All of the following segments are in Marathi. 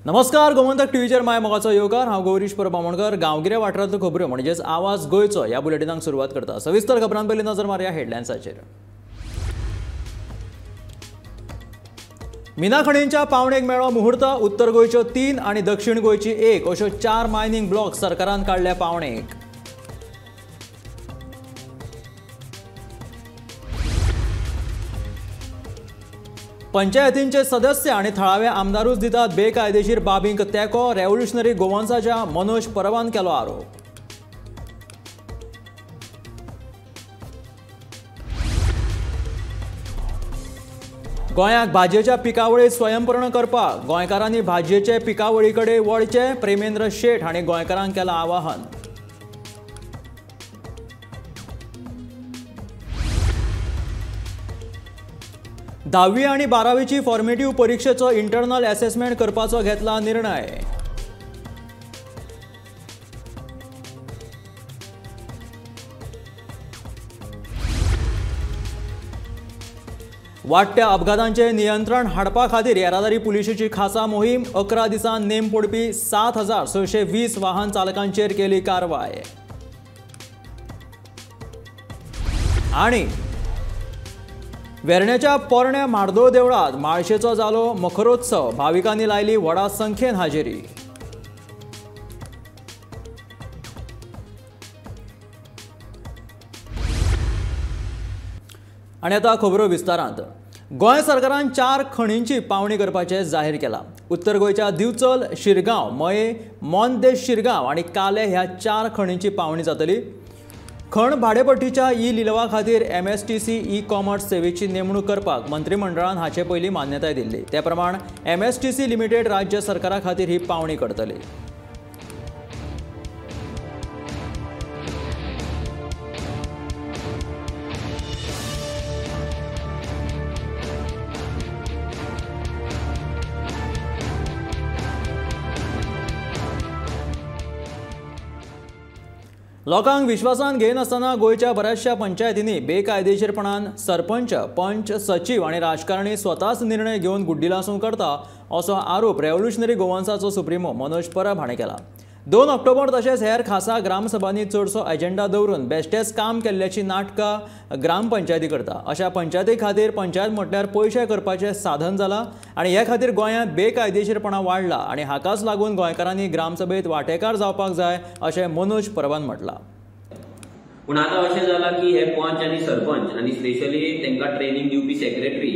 नमस्कार, गोमंतक टीव्हीचेर माय मोगाचो येवकार। हांव गौरीश परबामणकर। गांवगिऱ्या वाठारांतल्यो खबरो म्हणजेच आवाज गोंयचो ह्या बुलेटिनाक सुरवात करता। सविस्तर खबरां पयलीं नजर मारया हेडलायन्साचेर। मिना खणींच्या पावणेक मेळ्ळो मुहूर्त। उत्तर गोंयच्यो 3 आनी दक्षिण गोंयची 1 अश्यो 4 मायनिंग ब्लॉक सरकारान काडल्या पावणेक। पंचायतींचे सदस्य आणि थळावे आमदारूच दितात बेकायदेशीर बाबींक तेंको। रेव्होल्युशनरी गोवन्साच्या मनोज परबान केलो आरोप। गोंयाक भाजयेच्या पिकावळीत स्वयंपूर्ण करपाक गोंयकारांनी भाजयेचे पिकावळी कडेन वळचे। प्रेमेंद्र शेट हांणी गोंयकारांक केलां आवाहन। धावी आणि 12वीची फॉर्मेटिव्ह परीक्षेचो इंटरनल असेसमेंट करपाचो घेतला निर्णय। वाडट्या अपघातांचे नियंत्रण हाडपा खातीर येरादारी पुलिशेची खासा मोहीम। 11 दिसांत नेम पडपी 7620 वाहन चालकांचेर केली कारवाय। आणि वेर्णेच्या पोरण्या म्हार्दोळ देवळांत माळशेचो जालो मखरोत्सव। भाविकांनी लायली व्हडा संख्येन हाजेरी। आनी आतां खबरो विस्तारांत। गोंय सरकारान 4 खणींची पावणी करपाचें जाहीर केलां। उत्तर गोंयच्या दिवचल, शिरगांव, मये, मोंदेश शिरगांव आनी काले ह्या 4 खणींची पावणी जातली। खण भाडेपट्टीच्या ई-लिलावा खातीर MSTC ई-कॉमर्स सेवेची नेमणूक करपाक मंत्रिमंडळान हाचे पयलीं मान्यताय दिल्ली। ते प्रमाण MSTC लिमिटेड राज्य सरकारा खातीर ही पावणी करतली। लोकांक विश्वासान घेयनासतना गोंयच्या बऱ्याचशा पंचायतींनी बेकायदेशीरपणान सरपंच, पंच, सचिव आनी राजकारणी स्वताच निर्णय घेवन गुड्डिलासूं करता असो आरोप रेव्होल्युशनरी गोवन्साचो सुप्रिमो मनोज परब हाणें केला। 2 ऑक्टोबर तशेंच हेर खासा ग्रामसभांनी चडसो अजेंडा दवरून बेश्टेच काम केल्ल्याची नाटकां ग्रामपंचायती करता। अशा पंचायती खातीर पंचायत म्हटल्यार पयशे करपाचें साधन जालां आनी हे खातीर गोंयांत बेकायदेशीरपणां वाडला आनी हाकाच लागून गोंयकारांनी ग्रामसभेत वांटेकार जावपाक जाय अशें मनोज परबान म्हटलां। पूण आतां अशें जालां की हे पंच आनी सरपंच आनी स्पेशली तांकां ट्रेनिंग दिवपी सेक्रेटरी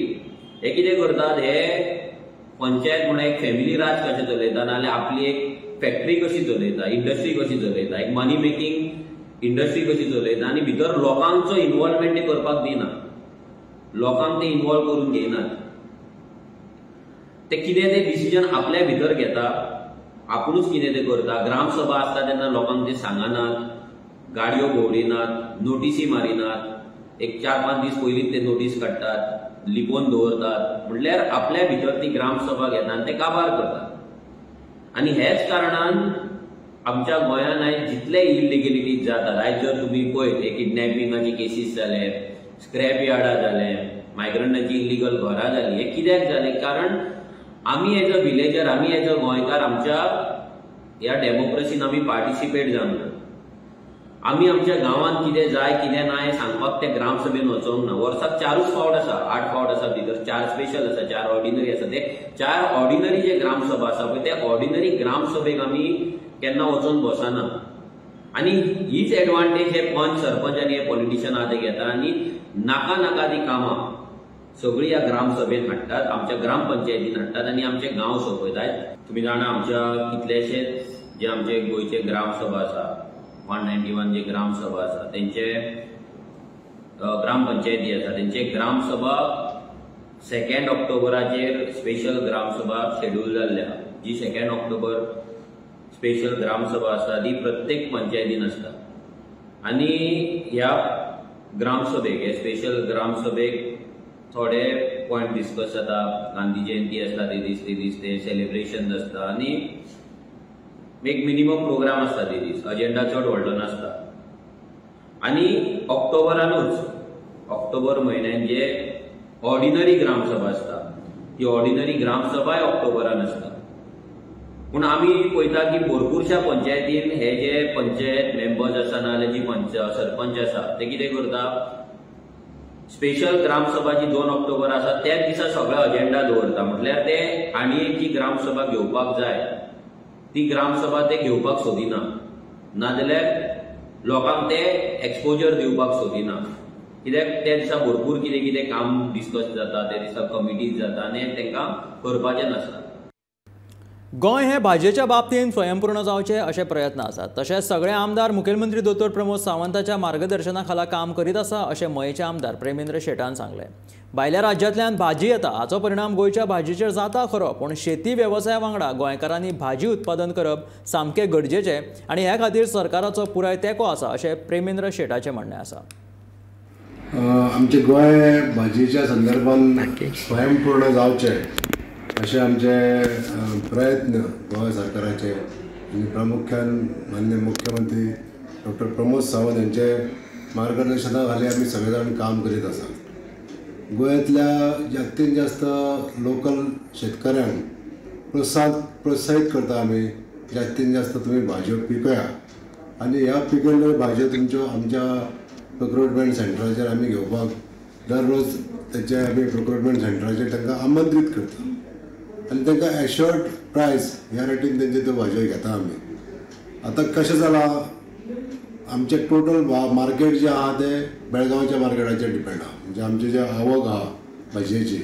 हे कितें करतात, हे पंचायत म्हणून एक फॅमिली राज कशें चलयता नाल्यार आपली एक फॅक्टरी कशी चलयता, इंडस्ट्री कशी चलयता, एक मनी मेकिंग इंडस्ट्री कशी चलयता आनी भितर लोकांचो इन्वॉल्वमेंट करपाक दिना, लोकांक ते इन्वॉल्व करून घेयनात। ते कितें ते डिसिजन आपल्या भितर घेता, आपुणूच कितें ते करता। ग्रामसभा आसता तेन्ना लोकांक ते सांगनात, गाडयो भोंवडिनात, नोटीसी मारिनात, एक 4-5 दीस पयलींच ते नोटीस काडटात, लिपोवन दवरतात। म्हटल्यार आपल्या भितर ती ग्रामसभा घेता आनी ते काबार करतात। आनी हेच कारणान आमच्या गोंयांत आयज जितले इलिगेलिटीज जातात, आयज जर तुमी पळयत हे किडनॅपिंगाची केसीस जाले, स्क्रॅप यार्डां जाले, मायग्रंटांची इलिगल घरां जाली, हे कित्याक जाले? कारण आमी एज अ विलेजर, आमी एज अ गोंयकार आमच्या ह्या डेमोक्रेसीन आमी पार्टिसिपेट जावंक आमी आमच्या गांवांत कितें जाय कितें ना हें सांगपाक त्या ग्रामसभेन वचोंक ना। वर्साक 4च फावट आसा, 8 फावट आसा भितर 4 स्पेशल आसा, 4 ऑर्डिनरी आसा। ते 4 ऑर्डिनरी जे ग्रामसभा आसा पळय, त्या ऑर्डिनरी ग्रामसभेक आमी केन्ना वचोन बसना। आनी हीच एडवांटेज हे पंच, सरपंच आनी हे पॉलिटिशियन आहा ते घेता आनी नाका ती कामां सगळी ह्या ग्रामसभेन हाडटात, आमच्या ग्रामपंचायतीन हाडटात आनी आमचे गांव सोंपयतात। तुमी जाणा आमच्या कितलेशेच जे आमचे गोंयचे ग्रामसभा आसा, 191 जे ग्रामसभा आसा तेंचे ग्रामपंचायती आसा तेंचे ग्रामसभा 2 ऑक्टोबराचेर स्पेशल ग्रामसभा शेड्यूल जाल्ल्या। जी 2 ऑक्टोबर स्पेशल ग्रामसभा आसा ती प्रत्येक पंचायतीन आसता आनी ह्या ग्रामसभेक, हे स्पेशल ग्रामसभेक थोडे पॉयंट डिस्कस जाता। गांधी जयंती आसता ते दीस ते सेलिब्रेशन आसता आनी एक मिनिमम प्रोग्राम आसता ते दीस, अजेंडा चड व्हडलो नासता। आनी ऑक्टोबर म्हयन्यान जे ऑर्डिनरी ग्रामसभा आसता ती ऑर्डिनरी ग्रामसभा ऑक्टोबरान आसता पूण आमी पळयता की भरपूरशा पंचायतीन हे जे पंचायत मेंबर्स आसा नाजाल्यार जी सरपंच आसा ते कितें करता, स्पेशल ग्रामसभा जी 2 ऑक्टोबर आसा त्याच दिसा सगळो अजेंडा दवरता. म्हटल्यार ते आनी एक जी ग्रामसभा घेवपाक जाय ती ग्रामसभा ते घेवपाक सोदिना, नाजाल्यार लोकांक ते एक्सपोजर दिवपाक सोदिना. कित्याक त्या दिसा भरपूर कितें कितें काम डिस्कस जाता, त्या दिसा कमिटीज जाता आनी तांकां करपाचें नासता. गोंय हे भाजयेच्या बाबतींत स्वयंपूर्ण जावचे अशे प्रयत्न आसात. तशेंच सगळे आमदार मुखेलमंत्री दोतोर प्रमोद सावंताच्या मार्गदर्शना खाला काम करीत आसा अशें मयेचे आमदार प्रेमेंद्र शेटान सांगलें. भायल्या राज्यांतल्यान भाजी येता हाचो परिणाम गोंयच्या भाजयेचेर जाता खरो, पूण शेती वेवसाया वांगडा गोंयकारांनी भाजी उत्पादन करप सामकें गरजेचें आनी हे खातीर सरकाराचो पुराय तेंको आसा अशें प्रेमेंद्र शेटाचें म्हणणें आसा. आमचे गोंय भाजयेच्या संदर्भान स्वयंपूर्ण जावचे अशे आमचे प्रयत्न गोंय सरकाराचे आनी प्रामुख्यान माननीय मुख्यमंत्री डॉक्टर प्रमोद सावंत यांचे मार्गदर्शना खाली आमी सगळे जाण काम करीत आसा. गोंयांतल्या जास्तीत जास्त लोकल शेतकऱ्यांक प्रोत्साहीत करता आमी, जास्तीत जास्त तुमी भाजयो पिकया आनी ह्या पिकयल्ल्यो भाजयो तुमच्यो आमच्या प्रोक्युरमेंट सेंटराचेर आमी घेवपाक दररोज तेचे आमी प्रोक्युरमेंट सेंटराचेर तांकां आमंत्रीत करता आनी तांकां एश्योर्ड प्रायस ह्या रेटीन तेंचे त्यो भाजयो घेता आमी. आतां कशें जालां, आमचे टोटल मार्केट जे आहा ते बेळगांवच्या मार्केटाचेर डिपेंड आहा. म्हणजे आमची जी आवक आहा भाजयेची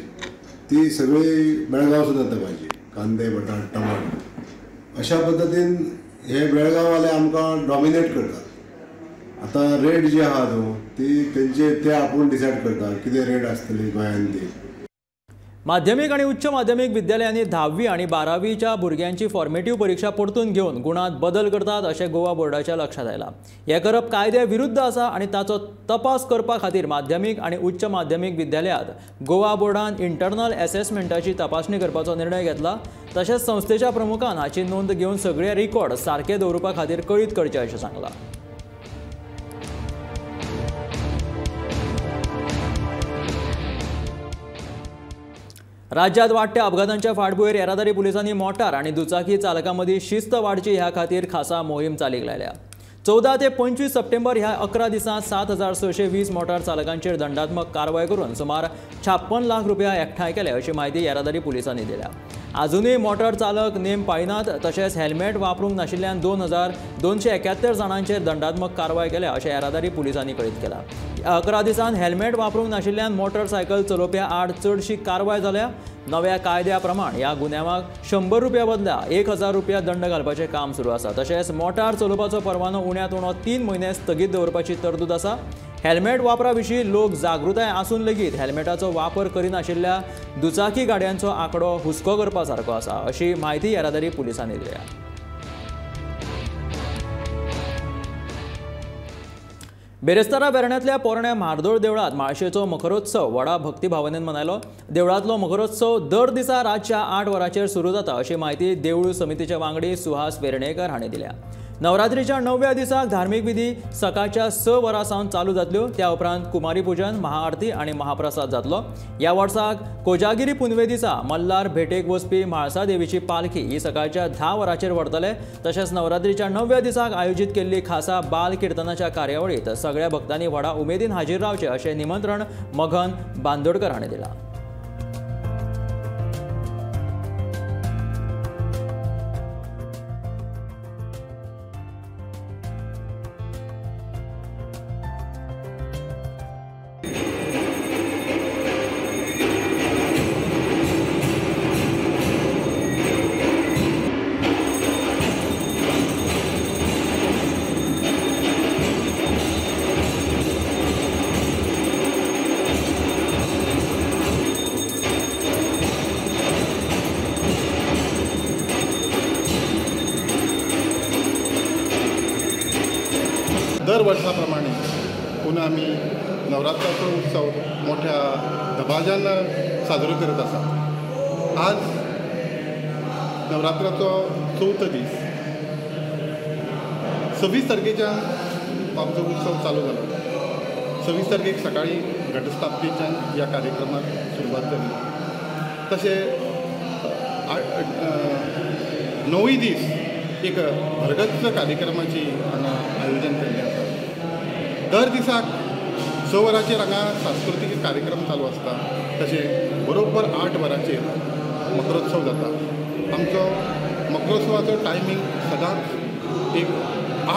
ती सगळी बेळगांवसून येता भाजी, कांदे, बटाट, टमाट. अशा पद्दतीन हे बेळगांववाले आमकां डॉमिनेट करतात. आतां रेट जी आहा न्हू ती तेंचे ते आपूण डिसायड करता कितें रेट आसतली गोंयांत ती. माध्यमीक आणि उच्च माध्यमीक विद्यालयांनी 10वी आणि 12वीच्या भुरग्यांची फॉर्मेटिव्ह परीक्षा परतून घेवन गुणांत बदल करतात अशें गोवा बोर्डाच्या लक्षात आयला. हें करप कायद्या विरुद्ध आसा आनी ताचो तपास करपा खातीर माध्यमीक आणि उच्च माध्यमीक विद्यालयांत गोवा बोर्डान इंटरनल असेसमेंटाची तपासणी करपाचो निर्णय घेतला. तशेंच संस्थेच्या प्रमुखान हाची नोंद घेवन सगळे रिकॉर्ड सारके दवरपा खातीर कळीत करचे अशें सांगलां. राज्यात वाडट्या अपघातांच्या फाटभुंयेर येरादारी पुलिसांनी मोटार आणि दुचाकी चालकां मदीं शिस्त वाडची ह्या खातीर खासा मोहीम चालीक लायल्या. 14 ते 25 सप्टेंबर ह्या 11 दिसांत 7,620 मोटार चालकांचेर दंडात्मक कारवाय करून सुमार 56 लाख रुपया एकठांय केले अशी माहिती येरादारी पुलिसांनी दिल्या. अजूनय मोटार चालक नेम पाळिनात, तशेंच हेल्मेट वापरूंक नाशिल्ल्यान 2,271 जाणांचेर दंडात्मक कारवाय केल्या अशें येरादारी पुलिसांनी कळीत केलां. 11 दिसांत हेल्मेट वापरूंक नाशिल्ल्यान मोटारसायकल चलोवप्या आड चडशी कारवाय जाल्या. नव्या कायद्या प्रमाण ह्या गुन्यांवाक 100 रुपया बदला 1,000 रुपया दंड घालपाचें काम सुरू आसा. तशेंच मोटार चलोवपाचो परवानो उण्यांत उणो 3 म्हयने स्थगीत दवरपाची तरतूद आसा. हेल्मेट वापरा विशीं लोक जागृताय आसून लेगीत हेल्मेटाचो वापर करिनाशिल्ल्या दुचाकी गाडयांचो आंकडो हुस्को करपा सारको आसा अशी माहिती येरादारी पुलिसांनी दिल्या. बेरेस्तारा वेर्ण्यांतल्या पोरण्या म्हार्दोळ देवळांत माळशेचो मखरोत्सव व्हडा भक्तीभावनेन मनयलो. देवळांतलो मखरोत्सव दर दिसा रातच्या 8 वरांचेर सुरू जाता अशी माहिती देवूळ समितीचे वांगडी सुहास वेर्णेकर हांणी दिल्या. नवरात्रीच्या 9व्या दिसाक धार्मीक विधी सकाळच्या 6 वरां सावन चालू जातल्यो. त्या उपरांत कुमारी पुजन, महाआरती आनी महाप्रसाद जातलो. ह्या वर्साक कोजागिरी पुनवे दिसा मल्लार भेटेक वचपी म्हाळसा देवीची पालखी ही सकाळच्या 10 वरांचेर व्हरतले. तशेंच नवरात्रीच्या 9व्या दिसाक आयोजीत केल्ली खासा बाल किर्तनाच्या कार्यावळीत सगळ्या भक्तांनी व्हडा उमेदीन हाजीर रावचे अशें निमंत्रण मगन बांदोडकर हांणी दिलां. दर वर्षाप्रमाणे पुन्हा आम्ही नवरात्राचो उत्सव मोठ्या दबाज्यान साजरो करत आसा. आज नवरात्राचो 4थो दीस. 26 तारखेच्यान आमचो उत्सव चालू जालो. 26 तारखेक सकाळी घटस्थापनेच्यान ह्या कार्यक्रमाक सुरवात जाली. तशें 9 दीस एक भरगच्च कार्यक्रमाची हांगा आयोजन केल्लें आसा. दर दिसाक 6 वरांचेर हांगा सांस्कृतीक कार्यक्रम चालू आसता. तशें बरोबर 8 वरांचेर मकरोत्सव जाता. आमचो मकरोत्सवाचो टायमींग सदांच एक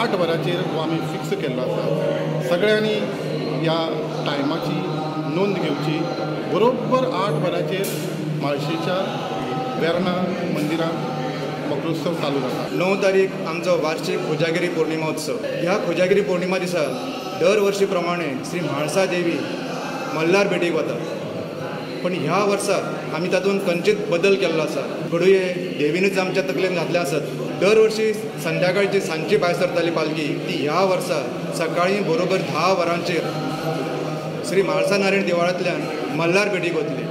8 वरांचेर हो आमी फिक्स केल्लो आसा. सगळ्यांनी ह्या टायमाची नोंद घेवची. बरोबर 8 वरांचेर म्हाळशेच्या वेर्ना मंदिरांत मकरोत्सव चालू जाता. 9 तारीख आमचो वार्षिक कोजागिरी पौर्णिमा उत्सव. ह्या कोजागिरी पौर्णिमा दिसा दर वर्षी प्रमाणे श्री म्हाळसा देवी मल्हार भेटीक वता. पण ह्या वर्सा आमी तातूंत खंयचीच बदल केल्लो आसा. घडये देवीनूच आमच्या तकलेन घातले आसत. दर वर्षी संध्याकाळची सांजची भायर सरताली पालखी, ती ह्या वर्सा सकाळीं बरोबर 10 वरांचेर श्री म्हाळसा नारायण देवळांतल्यान मल्हार भेटीक वतली.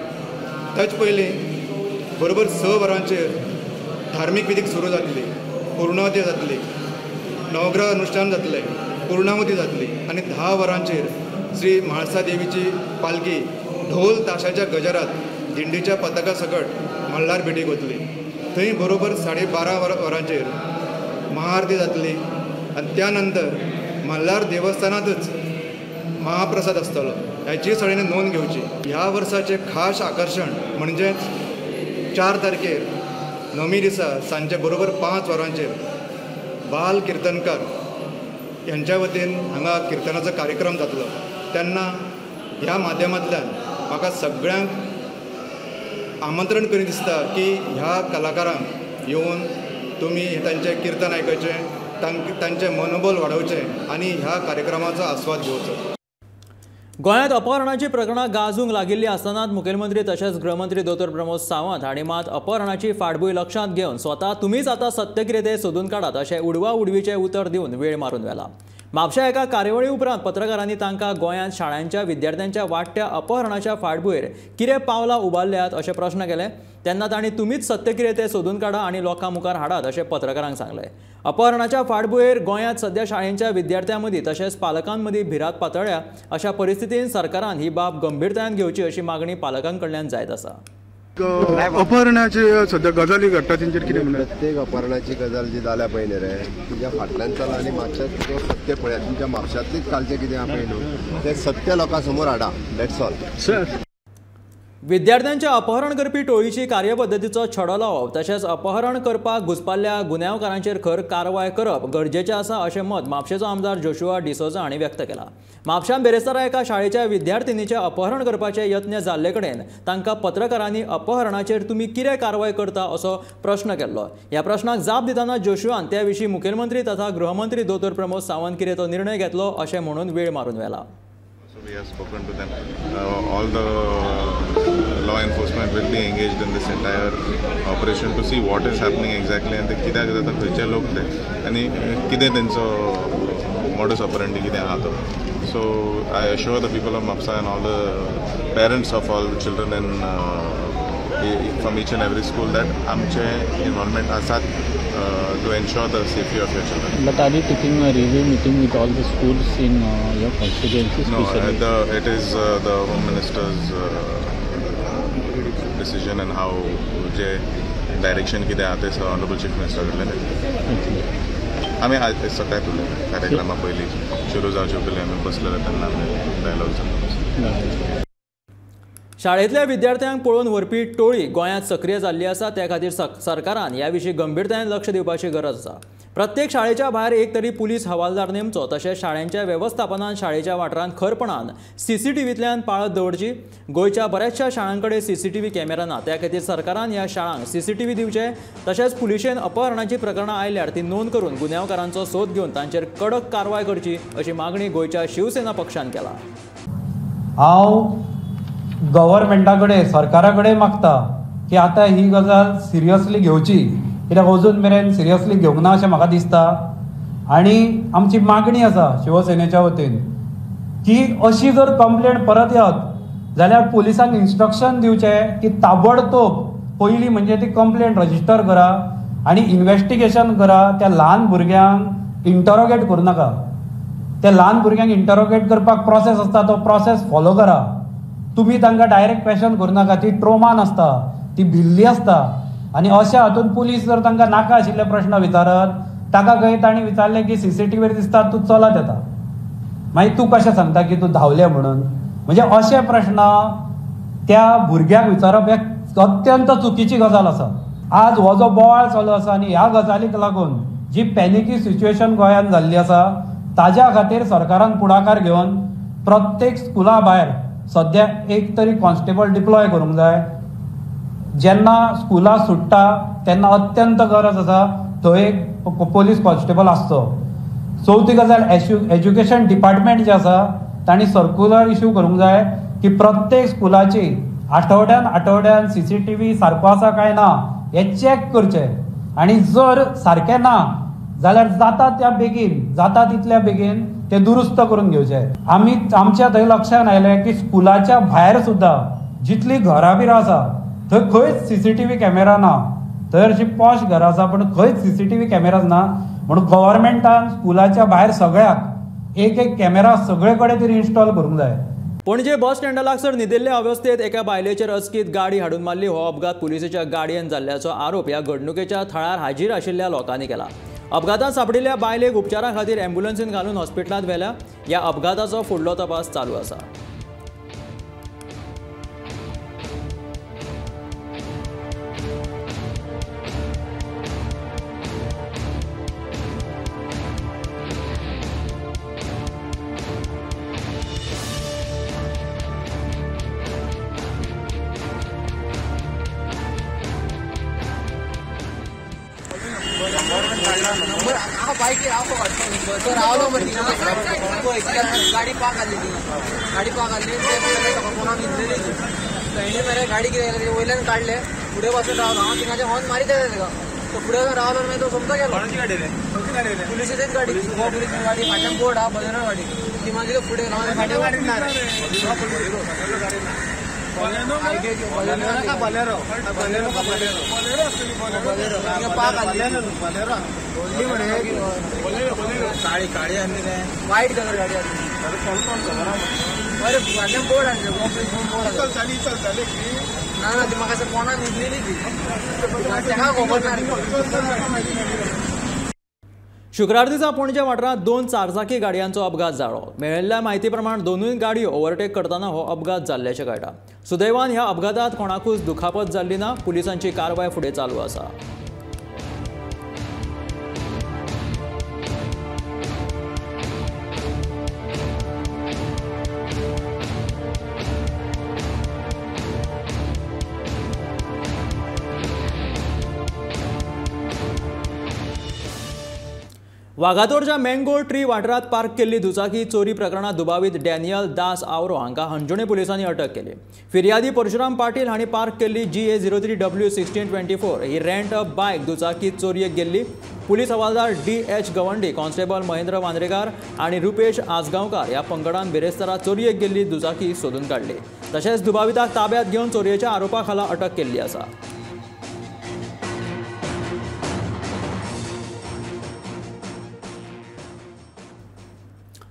ताचे पयलीं बरोबर 6 वरांचेर धार्मीक विधीक सुरू जातली, पूर्णावती जातली, नवग्रह अनुष्ठान जातलें, पूर्णावती जातली आणि 10 वरांचेर श्री म्हाळसा देवीची पालखी ढोल ताशाच्या गजरात दिंडीच्या पताका सकट मल्हार भेटीक वतली. थंय बरोबर 12:30 वरांचेर महाआरती जातली आणि त्या नंतर मल्हार देवस्थानांतच महाप्रसाद आसतलो. ह्याची सगळ्यांनी नोंद घेवची. ह्या वर्साचें खास आकर्शण म्हणजेच 4 तारखेर 9 दिसा सांजे बरोबर 5 वरांचेर बाल किर्तनकार यांच्या वतीन हांगा किर्तनाचो कार्यक्रम जातलो. तेन्ना ह्या माध्यमांतल्यान म्हाका सगळ्यांक आमंत्रण करीत दिसता की ह्या कलाकारांक येवन तुमी तांचें किर्तन आयकचें, तांचें मनोबल वाडोवचें आणि ह्या कार्यक्रमाचो आस्वाद घेवचो. गोंयांत अपहरणाची प्रकरणां गाजूंक लागिल्लीं आसतनाच मुखेलमंत्री तशेंच गृहमंत्री दोतोर प्रमोद सावंत हांणी मात अपहरणाची फाटभूंय लक्षांत घेवन स्वता तुमीच आतां सत्य कितें तें सोदून काडात अशें उडवा उडवीचें उतर दिवन वेळ मारून व्हेला. म्हापशा एका कार्यावळी उपरांत पत्रकारांनी तांकां गोंयांत शाळांच्या विद्यार्थ्यांच्या वाडट्या अपहरणाच्या फाटभूंयेर कितें पावलां उबारल्यात अशे प्रश्न केले. तेन्ना तांणी तुमीच सत्य कितें तें सोदून काडा आनी लोकां मुखार हाडात अशें पत्रकारांक सांगलें. अपहरणाच्या फाटभूंयेर गोंयांत सध्या शाळेंच्या विद्यार्थ्यां मदीं तशेंच पालकां मदीं भिरांत पातळ्ळ्या. अशा परिस्थितींत सरकारान ही बाब गंभीरतायेन घेवची अशी मागणी पालकां कडल्यान जायत आसा. अपहरणाचे सध्या गजाली घडटा तेंचेर कितें म्हणलें? प्रत्येक अपहरणाची गजाल जी जाल्या पळय रे तुज्या फाटल्यान चला आनी म्हापशांत जो सत्य पळया. तुमच्या म्हापशांतलीच कालचें कितें आहा पळय न्हू तें सत्य लोकां समोर हाडा. That's all. सर विद्यार्थ्यांच्या अपहरण करपी टोळीची कार्यपद्दतीचो छडो लावप तशेंच अपहरण करपाक घुसपाल्ल्या गुन्यांवकारांचेर खर कारवाय करप गरजेचें आसा अशें मत म्हापशेचो आमदार जोशुआ डिसोजा हांणी व्यक्त केलां. म्हापशां बेरेस्तारा एका शाळेच्या विद्यार्थिनीचें अपहरण करपाचे यत्न जाल्ले कडेन तांकां पत्रकारांनी अपहरणाचेर तुमी कितें कारवाय करता असो प्रश्न केल्लो. ह्या प्रश्नाक जाप दितना जोशुआन त्या विशीं मुखेलमंत्री तथा गृहमंत्री दोतोर प्रमोद सावंत कितें तो निर्णय घेतलो अशें म्हणून वेळ मारून व्हेला. We have spoken to them. All the law enforcement will be engaged in this entire operation to see what is happening exactly and कित्याक जाता खंयचे लोक ते आनी कितें तेंचो modus operandi कितें आहा तो. So I assure the people of Mapsa and all the parents of all the children in from each and every school that आमचे involvement आसात to ensure the safety of your children. But are you taking a review meeting with all the schools in your constituency? No, it is the Home Minister's decision and how जे direction कितें आहा ते Honorable Chief Minister कडल्यान आमी सकाळी उलयले कार्यक्रमा पयलीं सुरू जावचे पयलीं आमी बसलेले तेन्ना आमी डायलॉग जाता. शाळेंतल्या विद्यार्थ्यांक पळोवन व्हरपी टोळी गोंयांत सक्रिय जाल्ली आसा. त्या खातीर सरकारान ह्या विशीं गंभीरतायेन लक्ष दिवपाची गरज आसा. प्रत्येक शाळेच्या भायर एक तरी पुलीस हवालदार नेमचो तशेंच शाळेंच्या वेवस्थापनान शाळेच्या वाठारांत खरपणान CCTVंतल्यान पाळत दवरची. गोंयच्या बऱ्याचशा शाळांकडे CCTV कॅमेरा ना. त्या खातीर सरकारान ह्या शाळांक CCTV दिवचे. तशेंच पुलिशेन अपहरणाची प्रकरणां आयल्यार ती नोंद करून गुन्यांवकारांचो सोद घेवन तांचेर कडक कारवाय करची अशी मागणी गोंयच्या शिवसेना पक्षान केला. गव्हर्मेंटा कडेन सरकारा कडेन मागता की आतां ही गजाल सिरियसली घेवची. कित्याक अजून मेरेन सिरियसली घेवंक ना अशें म्हाका दिसता. आनी आमची मागणी आसा शिवसेनेच्या वतीन की अशी जर कंप्लेंट परत येत जाल्यार पुलिसांक इन्स्ट्रक्शन दिवचें की ताबडतोब पयलीं म्हणजे ती कंप्लेंट रजिस्टर करा आनी इन्व्हेस्टिगेशन करा. त्या ल्हान भुरग्यांक इंटरोगेट करूं नाका. त्या ल्हान भुरग्यांक इंटरोगेट करपाक प्रोसेस आसता तो प्रोसेस फॉलो करा. तुम्ही तांकां डायरेक्ट क्वेश्चन करूं नाका. ती ट्रोमान आसता, ती भिल्ली आसता आनी अशा हातून पुलीस जर तांकां नाका आशिल्ले प्रश्न विचारत, ताका खंय तांणी विचारलें की CCTVर दिसता तूं चलत येता, मागीर तूं कशें सांगता की तूं धांवलें म्हणून. म्हणजे अशे प्रश्न त्या भुरग्याक विचारप एक अत्यंत चुकीची गजाल आसा. आज हो जो बोवाळ चालू आसा आनी ह्या गजालीक लागून जी पॅनिकी सिच्युएशन गोंयांत जाल्ली आसा, ताज्या खातीर सरकारान पुढाकार घेवन प्रत्येक स्कुला भायर सद्या एक तरी कॉन्स्टेबल डिप्लॉय करूंक जाय. जेन्ना स्कुलां सुट्टा तेन्ना अत्यंत गरज आसा थंय एक पोलीस कॉन्स्टेबल आसचो. चवथी गजाल एज्युकेशन डिपार्टमेंट जे आसा तांणी सर्क्युलर इश्यू करूंक जाय की प्रत्येक स्कुलाची आठवड्यान CCTV सारको आसा काय ना हे चॅक करचे. आनी जर सारकें ना जाल्यार जाता तितल्या बेगीन ते दुरुस्त करून घेवचे. आमच्या थंय लक्षांत आयलें की स्कुलाच्या भायर सुद्दां जितली घरां बिरां आसा थंय खंयच CCTV कॅमेरा ना. थंय अशी पॉश घरां आसा पण खंयच CCTV कॅमेराज ना. म्हणून गव्हर्मेंटान स्कुलाच्या भायर सगळ्याक एक कॅमेरा सगळे कडेन तरी इन्स्टॉल करूंक जाय. पणजे बस स्टँडा लागसर न्हिदिल्ल्या अवस्थेत एका बायलेचेर अचकीत गाडी हाडून मारली. हो अपघात पुलिसेच्या गाडयेन जाल्ल्याचो आरोप ह्या घडणुकेच्या थळार हाजीर आशिल्ल्या लोकांनी केला. अपघातांत सापडिल्ल्या बायलेक उपचारा खातीर अँब्युलन्सीन घालून हॉस्पिटलांत व्हेल्या. ह्या अपघाताचो फुडलो तपास चालू आसा. गाडी कितें वयल्यान काडले फुडें बसून रावलो हांव थिंगाचे हॉर्न मारीत तेका तो फुडें रावलो मागीर तो सोमतो गेलो. पुलिसेचीच गाडी पुलिस गाडी फाटल्यान बोर्ड हा बलेरो गाडी ती मागीर फुडें रावन फाटल्यान वायट कलर गाडी अरे फाटल्यान बोर्ड हाडले ना ती म्हाका असं कोणाक न्हिदलेली ती तेका खबर ना. शुक्रार दिसा पणजे वाठारांत 2 चारचाकी गाडयांचो अपघात जालो. मेळिल्ल्या म्हायती प्रमाण दोनूय गाडयो ओव्हरटेक करतना हो अपघात जाल्ल्याचें कळटा. सुदैवान ह्या अपघातांत कोणाकूच दुखापत जाल्ली ना. पुलिसांची कारवाय फुडें चालू आसा. वागातोरच्या मँगो ट्री वाठारांत पार्क केल्ली दुचाकी चोरी प्रकरणात दुबावीत डॅनियल दास आवरो हांकां हंजोणे पुलिसांनी अटक केली. फिर्यादी परशुराम पाटील हांणी पार्क केल्ली GA03W1624 he rent a bike दुचाकी चोरयेक गेल्ली. पुलीस हवालदार DH गवंडी, कॉन्स्टेबल महेंद्र वांद्रेकार आनी रुपेश आसगांवकार ह्या पंगडान बेरेस्तारा चोरयेक गेल्ली दुचाकी सोदून काडली. तशेंच दुबाविताक ताब्यात घेवन चोरयेच्या आरोपा खाला अटक केल्ली आसा.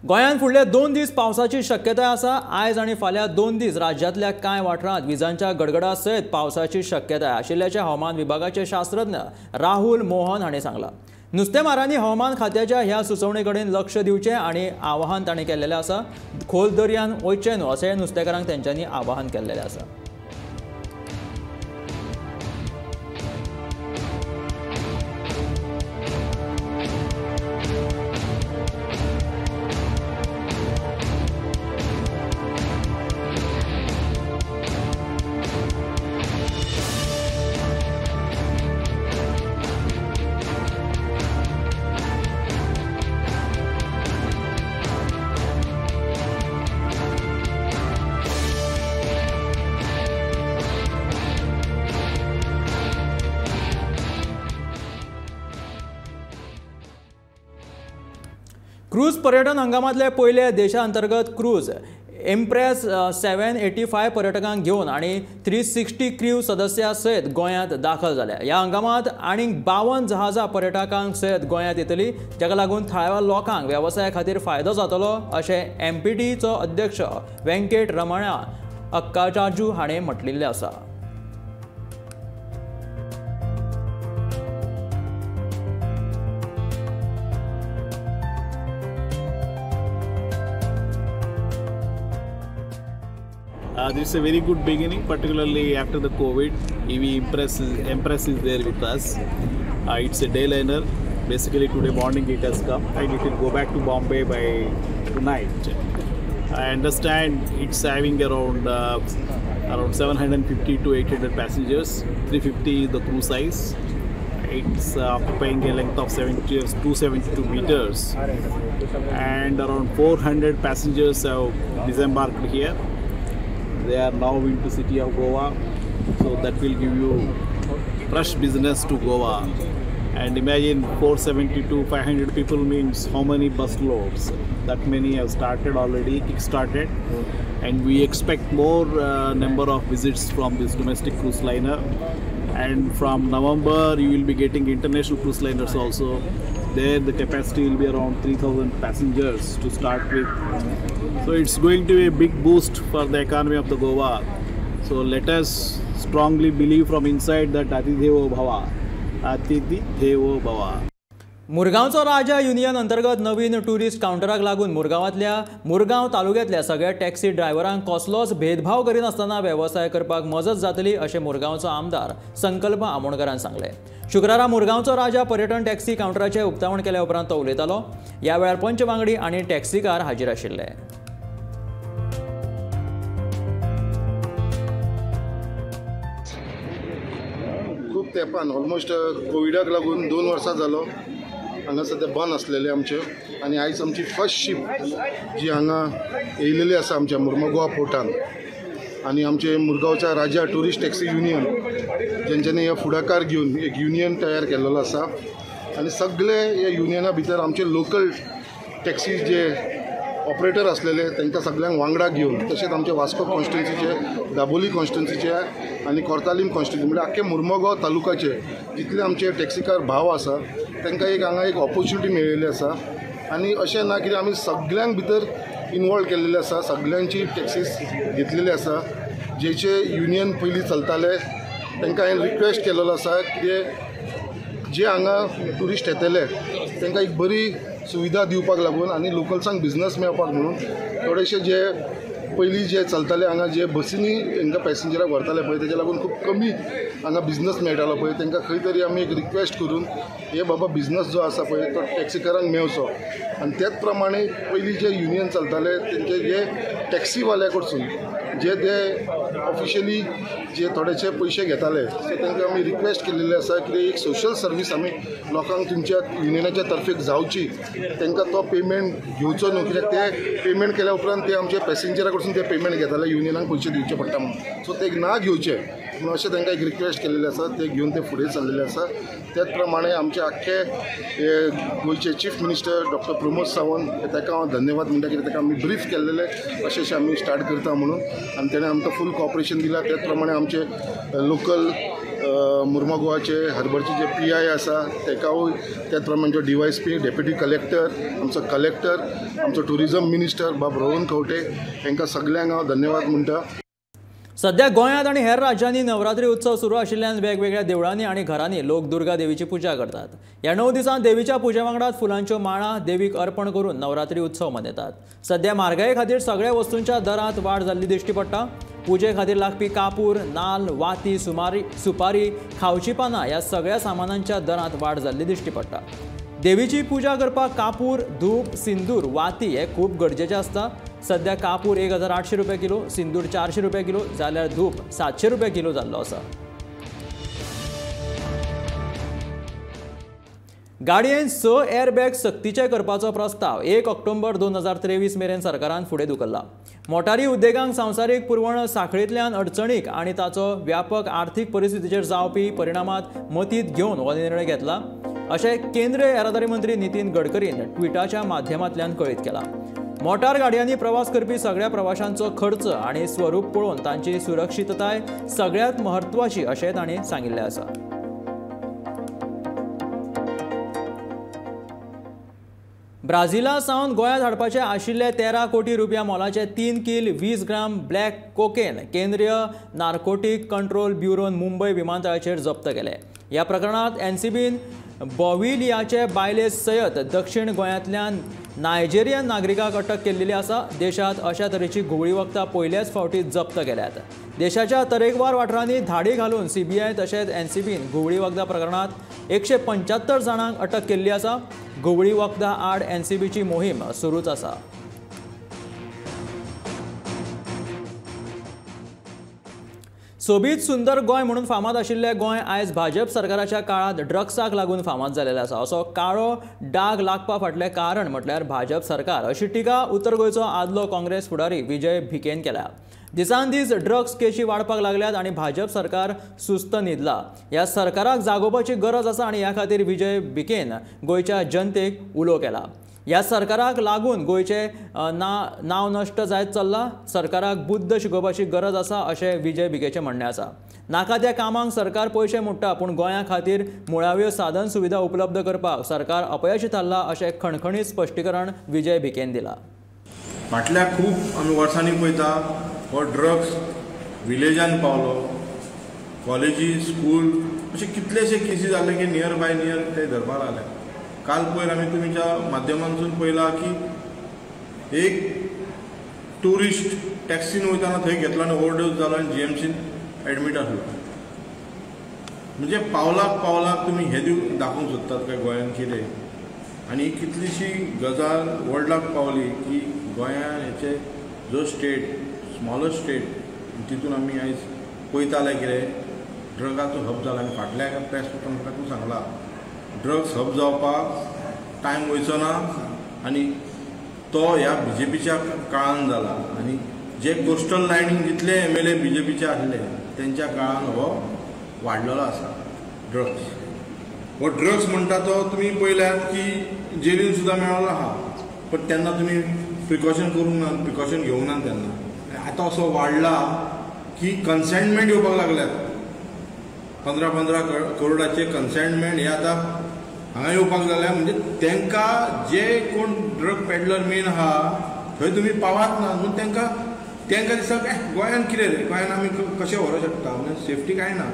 गोंयांत फुडले 2 दीस पावसाची शक्यताय आसा. आयज आनी फाल्यां 2 दीस राज्यांतल्या कांय वाठारांत विजांच्या गडगडा सयत पावसाची शक्यताय आशिल्ल्याचें हवामान विभागाचे शास्त्रज्ञ राहुल मोहन हांणी सांगलां. नुस्तेमारांनी हवामान खात्याच्या ह्या सुचोवणे कडेन लक्ष दिवचें आनी आवाहन तांणी केल्लेलें आसा. खोल दर्यांत वचचें न्हू अशें नुस्तेकारांक तेंच्यांनी आवाहन केल्लेलें आसा. क्रूज पर्यटन हंगामातले पयले देशांतर्गत क्रूज इम्प्रेस 785 पर्यटकांक घेवन आनी 360 क्रू सदस्यां सयत गोंयांत दाखल जाल्या. ह्या हंगामात आनीक 52 जहाजां पर्यटकांक सयत गोंयांत येतली, जाका लागून थळाव्या लोकांक वेवसाया खातीर फायदो जातलो अशें MPTचो अध्यक्ष वेंकट रमणा अक्काचार्जू हाणें म्हटलेलें आसा. This is a very good beginning, particularly after the COVID. EV Empress is there with us. It's a day liner. Basically today morning it has come and it will go back to Bombay by tonight. I understand it's having around 750 to 800 passengers. 350 is the crew size. It's occupying a length of 272 meters, and around 400 passengers have disembarked here. They are now into city of Goa, so that will give you fresh business to Goa. And imagine 470 to 500 people means how many bus loads? That many have started already, kick-started, and we expect more number of visits from this domestic cruise liner. And from November you will be getting international cruise liners also. There the capacity will be around 3,000 passengers to start with. So it's going to be a big boost for the economy of the Goa. So let us strongly believe from inside that Atithi Devo Bhava. Atithi Devo Bhava. मुरगांवचो Raja union अंतर्गत नवीन टुरिस्ट काउंटराक लागून मुरगांव तालुक्यांतल्या सगळ्या टॅक्सी ड्रायव्हरांक कसलोच भेदभाव करिनासतना वेवसाय करपाक मजत जातली अशें मुरगांवचो आमदार संकल्प आमोणकरान सांगले. शुक्रारा मुरगांवचो राजा पर्यटन टॅक्सी काउंटराचें उक्तावण केल्या उपरांत तो उलयतालो. ह्या वेळार पंचवांगडी आनी टॅक्सीकार हाजीर आशिल्ले. खूब तेंपान ऑलमोस्ट कोविडाक लागून 2 वर्सां जालो हांगा सद्या बंद आसलेले आमचे, आनी आयज आमची फर्स्ट शीप जी हांगा येयलेली आसा आमच्या मुर्मगांव पोर्टान, आनी आमचे मुरगांवच्या राजा टुरिस्ट टॅक्सी युनियन जेंच्यांनी हे फुडाकार घेवन एक युनियन तयार केल्लो आसा. आनी सगळे ह्या युनियना भितर आमचे लोकल टॅक्सी जे ऑपरेटर असलेले तांकां सगळ्यांक वांगडा घेवन, तशेंच आमचे वास्को कॉन्स्टिट्युन्सीचे, दाबोली कॉन्स्टिट्युन्सीचे आनी कोर्तालीम कॉन्स्टिट्युन्सी म्हणजे आख्खे मुर्मगांव तालुकाचे जितले आमचे टॅक्सीकार भाव आसा तांकां हांगा एक ऑपॉर्च्युनिटी मेळिल्ली आसा. आनी अशें ना कितें आमी सगळ्यांक भितर इनवॉल्व केल्लेले आसा, सगळ्यांची टॅक्सीस घेतलेली आसा. जेचे युनियन पयलीं चलताले तांकां हांवें रिक्वेस्ट केलेलो आसा की जे हांगा ट्युरिस्ट येतले तांकां एक बरी सुविधा दिवपाक लागून आनी लोकल्सांक बिझनस मेळपाक म्हणून थोडेशे जे पयलीं जे चलताले हांगा जे बसींनी हांकां पॅसेंजराक व्हरताले पळय तेच्या लागून खूब कमी हांगा बिझनस मेळटालो पळय, तांकां खंय तरी आमी एक रिक्वेस्ट करून हे बाबा बिझनस जो आसा पळय तो टॅक्सीकारांक मेळचो. आनी त्याच प्रमाणे पयलीं जे युनियन चलताले तेंचे जे टॅक्सीवाल्या कडसून जे ते ऑफिशियली जे थोडेशे पयशे घेताले सो तांकां आमी रिक्वेस्ट केल्लेली आसा की एक सोशल सर्वीस आमी लोकांक तुमच्या युनियनाच्या तर्फे जावची, तांकां तो पेमेंट घेवचो न्हू, कित्याक ते पेमेंट केल्या उपरांत ते आमचे पॅसेंजरा कडसून ते पेमेंट घेताले, युनियनाक पयशे दिवचे पडटा म्हणून. सो ते ना घेवचे म्हणून अशें तांकां एक रिक्वेस्ट केल्लेले आसा, ते घेवन ते फुडें चल्लेले आसा. त्याच प्रमाणे आमचे आख्खे गोंयचे chief minister doctor Pramod Sawant ताका हांव धन्यवाद म्हणटा, कित्याक ताका आमी ब्रीफ केल्लेले अशें आमी स्टार्ट करता म्हणून, आनी तेणें आमकां फूल कॉपरेशन दिला. त्याच प्रमाणे आमचे लोकल मुर्मगांवाचे हरबरचे जे PI आसा ताकाय, त्याच प्रमाणे DYSP, डेप्युटी कलेक्टर, आमचो कलेक्टर, आमचो टुरिझम मिनिस्टर बाब रोहन खंवटे हांकां सगळ्यांक हांव धन्यवाद म्हणटा. सध्या गोंयांत आनी हेर राज्यांनी नवरात्री उत्सव सुरू आशिल्ल्यान वेगवेगळ्या देवळांनी आनी घरांनी लोक दुर्गा देवीची पुजा करतात. ह्या 9 दिसांत देवीच्या पुजे वांगडाच फुलांच्यो माळा देवीक अर्पण करून नवरात्री उत्सव मनयतात. सध्या म्हारगाये खातीर सगळ्या वस्तूंच्या दरांत वाड जाल्ली दिश्टी पडटा. पुजे खातीर लागपी कापूर, नाल्ल, वाती, सुपारी, खावची पानां ह्या सगळ्या सामानांच्या दरांत वाड जाल्ली दिश्टी पडटा. देवीची पुजा करपाक कापूर, धूप, सिंदूर, वाती हे खूब गरजेचें आसता. सध्या कापूर 1,800 रुपया किलो, सिंदूर 400 रुपया किलो जाल्यार धूप 700 रुपया किलो जाल्लो आसा. गाडयेन 6 एअरबॅग सक्तीचे करपाचो प्रस्ताव 1 ऑक्टोबर 2023 मेरेन सरकारान फुडें धुकल्ला. मोटारी उद्देगांक संवसारीक पुरवण साखळींतल्यान अडचणीक आनी ताचो व्यापक आर्थीक परिस्थितीचेर जावपी परिणामांत मतींत घेवन हो निर्णय घेतला अशें केंद्रीय येरादारी मंत्री नितीन गडकरीन ट्विटाच्या माध्यमांतल्यान कळीत केला. मोटार गाडयांनी प्रवास करपी सगळ्या प्रवाशांचो खर्च आनी स्वरूप पळोवन तांची सुरक्षीतताय सगळ्यांत म्हत्वाची अशें तांणी सांगिल्लें आसा. ब्राझीला सावन गोंयांत हाडपाचे आशिल्ले 13 कोटी रुपया मोलाचे 3 किल 20 ग्राम ब्लॅक कोकेन केंद्रीय नार्कोटीक कंट्रोल ब्युरोन मुंबय विमानतळाचेर जप्त केले. ह्या प्रकरणात NCBन बॉविलियाचे बायले सयत दक्षिण गोंयांतल्यान नायजेरियन नागरिकाक अटक केल्ली आसा. देशांत अशा तरेची घुवळी वखदां पयल्याच फावटी जप्त केल्यात. देशाच्या तरेकवार वाठारांनी धाडी घालून CBI तशेंच NCBन घुवळी वखदां प्रकरणांत 175 जाणांक अटक केल्ली आसा. घुवळी वखदां आड NCBची मोहीम सुरूच आसा. सोबीत सुंदर गोंय म्हणून फामाद आशिल्ले गोंय आयज भाजप सरकाराच्या काळात ड्रग्साक लागून फामाद जालेले आसा. असो काळो डाग लागपा फाटलें कारण म्हटल्यार भाजप सरकार अशी टिका उत्तर गोंयचो आदलो काँग्रेस फुडारी विजय भिकेन केल्या. दिसान दीस ड्रग्स केशी वाडपाक लागल्यात आनी भाजप सरकार सुस्त न्हिदला. ह्या सरकाराक जागोवपाची गरज आसा आनी ह्या खातीर विजय भिकेन गोंयच्या जनतेक उलो केला. ह्या सरकाराक लागून गोंयचे नांव नश्ट जायत चल्ला. सरकाराक बुद्ध शिकोवपाची गरज आसा अशें विजय भिकेचें म्हणणें आसा. नाका त्या कामांक सरकार पयशे मोडटा पूण गोंया खातीर मुळाव्यो साधन सुविधा उपलब्ध करपाक सरकार अपयशी थारला अशें खणखणीत स्पश्टीकरण विजय भिकेन दिलां. फाटल्या खूब आमी वर्सांनी पळयता हो ड्रग्स विलेजान पावलो. कॉलेजी स्कूल अशे कितलेशे केसी जाले की नियर बाय नियर ते धरपाक लागले. काल पयर आमी तुमच्या माध्यमांतून पळयलां की एक टुरिस्ट टॅक्सीन वयताना थंय घेतलो आनी ओवरडोस जालो आनी GMCन एडमीट आसलो. म्हणजे पावलाक तुमी हे दाखोवंक सोदतात काय गोंयान कितें आनी कितलीशी गजाल वर्ल्डाक पावली की गोंयान हेचे जो स्टेट स्मॉलर स्टेट तितून आमी आयज पळयताले कितें ड्रगाचो हब जाला. आनी फाटल्या एका प्रेस कॉन्फरन्सांतून सांगलां ड्रग्स हब जावपाक टायम वयचो ना आनी तो ह्या BJPच्या काळान जाला. आनी जे कोस्टल लायनीन जितले MLA BJPचे आसले तेंच्या काळान हो वाडलेलो आसा ड्रग्स. हो ड्रग्स म्हणटा तो तुमी पळयल्यात की जेलीन सुद्दां मेळ्ळो आहा पण तेन्ना तुमी प्रिकॉशन करूंक ना प्रिकॉशन घेवंक ना तेन्ना. आतां असो वाडला की कन्सेंटमेंट येवपाक लागल्यात. 15 करोडाचे कन्सेंटमेंट हे आतां हांगा येवपाक लागल्या. म्हणजे तांकां जे कोण ड्रग पेडलर मेन आहा थंय तुमी पावात ना न्हू. तांकां दिसता गोंयान कितें रे गोंयान आमी कशें व्हरोंक शकता म्हणजे सेफ्टी कांय ना.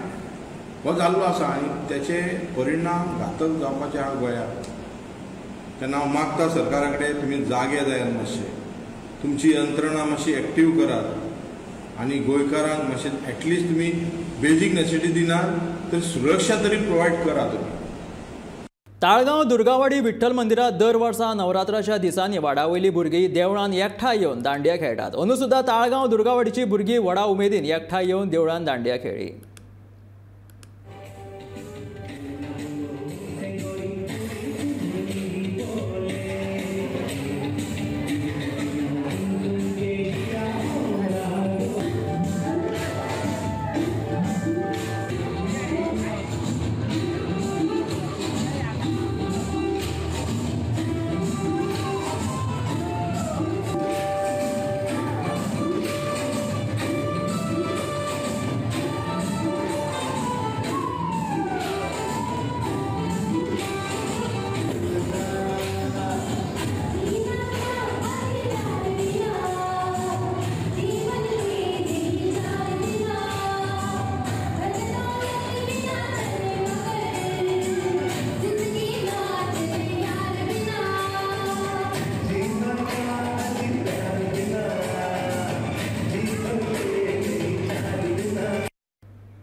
हो जाल्लो आसा आनी तेचे परिणाम घातक जावपाचे आहा गोंयाक. तेन्ना हांव मागता सरकारा कडेन तुमी जागे जायात मातशे तुमची यंत्रणा मातशी एक्टीव करात आनी गोंयकारांक मातशें एटलिस्ट तुमी बेजीक नेसेसिटी दिनात तर सुरक्षा तरी प्रोवायड करा तुमी. ताळगांव दुर्गावाडी विठ्ठल मंदिरात दर वर्सा नवरात्राच्या दिसांनी वाडावयली भुरगीं देवळान एकठांय येवन दांडिया खेळटात. अंदू सुद्धा ताळगांव दुर्गावाडीची भुरगीं व्हडा उमेदीन एकठांय येवन देवळान दांडिया खेळ्ळी.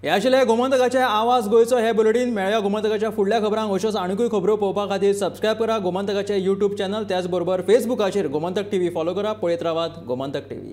हे आशिल्ले गोमंतकाचे आवाज गोंयचो हे बुलेटिन. मेळया गोमंतकाच्या फुडल्या खबरांक अश्योच आनीकूय खबरो पळोवपा खातीर सबस्क्रायब करा गोमंतकाचे YouTube चॅनल. त्याच बरोबर फेसबुकाचेर गोमंतक TV फॉलो करा. पळयत रावात गोमंतक TV.